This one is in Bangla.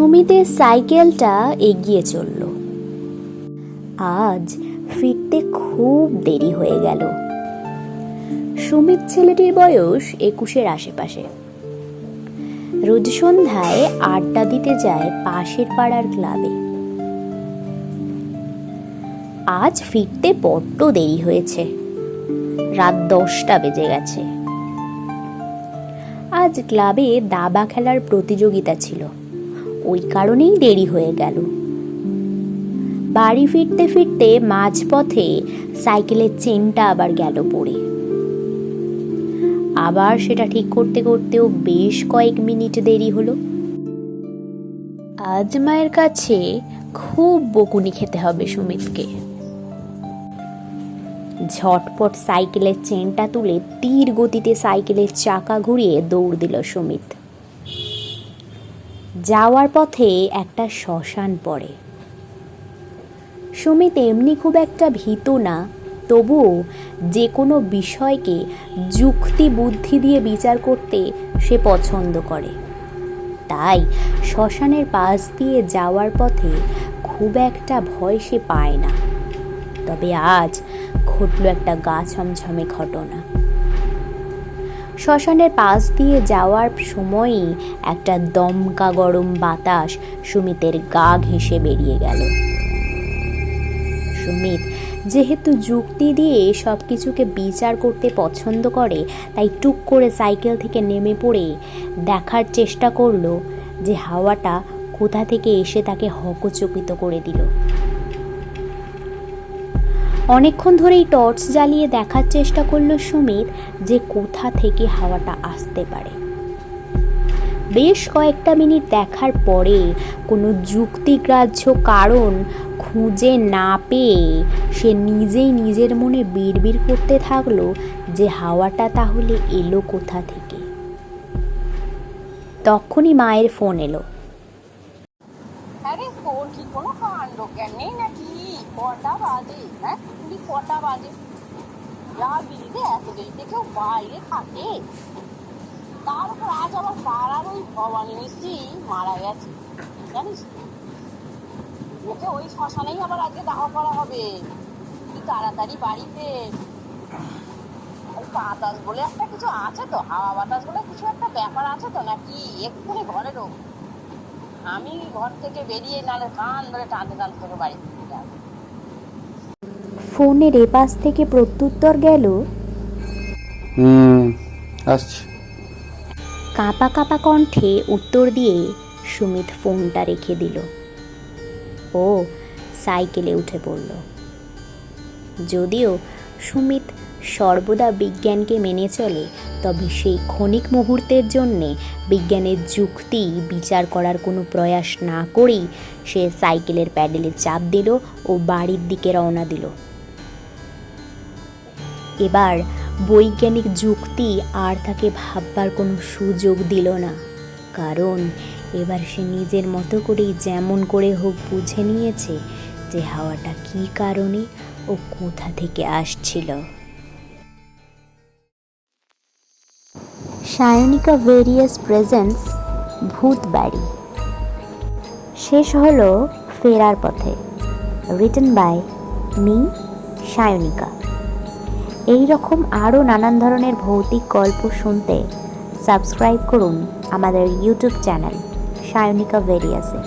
সুমিতের সাইকেলটা এগিয়ে চলল। আজ ফিরতে খুব দেরি হয়ে গেল। সুমিত ছেলেটির বয়স 21-এর আশেপাশে। রোজ সন্ধ্যায় আড্ডা দিতে যায় পাশের পাড়ার ক্লাবে। আজ ফিরতে বড্ড দেরি হয়েছে, রাত 10টা বেজে গেছে। আজ ক্লাবে দাবা খেলার প্রতিযোগিতা ছিল, ওই কারণেই দেরি হয়ে গেল। বাড়ি ফিরতে ফিরতে মাঝপথে সাইকেলের চেনটা আবার গেল পড়ে। আবার সেটা ঠিক করতে করতেও বেশ কয়েক মিনিট দেরি হলো। আজ মায়ের কাছে খুব বকুনি খেতে হবে সুমিতকে। ঝটপট সাইকেলের চেনটা তুলে তীর গতিতে সাইকেলের চাকা ঘুরিয়ে দৌড় দিল সুমিত। যাওয়ার পথে একটা শ্মশান পড়ে। সুমিত এমনি খুব একটা ভীতু না, তবুও যে কোনো বিষয়কে যুক্তি বুদ্ধি দিয়ে বিচার করতে সে পছন্দ করে। তাই শ্মশানের পাশ দিয়ে যাওয়ার পথে খুব একটা ভয় সে পায় না। তবে আজ ঘটল একটা গা ছমছমে ঘটনা। শ্মশানের পাশ দিয়ে যাওয়ার সময়ই একটা দমকা গরম বাতাস সুমিতের গা ঘেঁষে বেরিয়ে গেল। সুমিত যেহেতু যুক্তি দিয়ে সব কিছুকে বিচার করতে পছন্দ করে, তাই টুক করে সাইকেল থেকে নেমে পড়ে দেখার চেষ্টা করলো যে হাওয়াটা কোথা থেকে এসে তাকে হকচকিত করে দিল। অনেকক্ষণ ধরেই টর্চ জ্বালিয়ে দেখার চেষ্টা করলো সুমিত যে কোথা থেকে হাওয়াটা আসতে পারে। বেশ কয়েকটা মিনিট দেখার পরে কোনো যুক্তিগ্রাহ্য কারণ খুঁজে না পেয়ে সে নিজেই নিজের মনে বিড়বিড় করতে থাকলো যে হাওয়াটা তাহলে এলো কোথা থেকে। তখনই মায়ের ফোন এলো। আরে তোর কি কোনো কাণ্ড জ্ঞান নেই নাকি? কটা বাজে? হ্যাঁ, তুমি কটা বাজে? যা বিলিতে এত দেরিতে কেউ বাইরে থাকে? তার উপর আজ আবার পাড়ার ওই ভবানী মিস্ত্রি মারা গেছে, জানিস? ওকে ওই শ্মশানেই আবার আজকে দাহ করা হবে। তুই তাড়াতাড়ি বাড়িতে। ওই বাতাস বলে একটা কিছু আছে তো, হাওয়া বাতাস বলে কিছু একটা ব্যাপার আছে তো নাকি? এক্ষুনি ঘরে ঢোক। আমি ঘর থেকে বেরিয়ে নালে কান ধরে টানতে টানতে তোকে বাড়ি ফিরে যাব। ফোনের এপাশ থেকে প্রত্যুত্তর গেল, আসছি। কাঁপা কাঁপা কণ্ঠে উত্তর দিয়ে সুমিত ফোনটা রেখে দিল। ও সাইকেলে উঠে পড়ল। যদিও সুমিত সর্বদা বিজ্ঞানকে মেনে চলে, তবে সেই ক্ষণিক মুহূর্তের জন্যে বিজ্ঞানের যুক্তি বিচার করার কোনো প্রয়াস না করেই সে সাইকেলের প্যাডেলে চাপ দিল ও বাড়ির দিকে রওনা দিল। এবার বৈজ্ঞানিক যুক্তি আর তাকে ভাববার কোনো সুযোগ দিল না, কারণ এবার সে নিজের মতো করেই যেমন করে হোক বুঝে নিয়েছে যে হাওয়াটা কী কারণে ও কোথা থেকে আসছিল। সায়নিকা ভেরিয়াস প্রেজেন্টস ভূত বাড়ি শেষ হলো ফেরার পথে। Written by me Sayanika. এই রকম আরও নানান ধরনের ভৌতিক গল্প শুনতে সাবস্ক্রাইব করুন আমাদের ইউটিউব চ্যানেল সায়নিকা ভেরিয়াসে।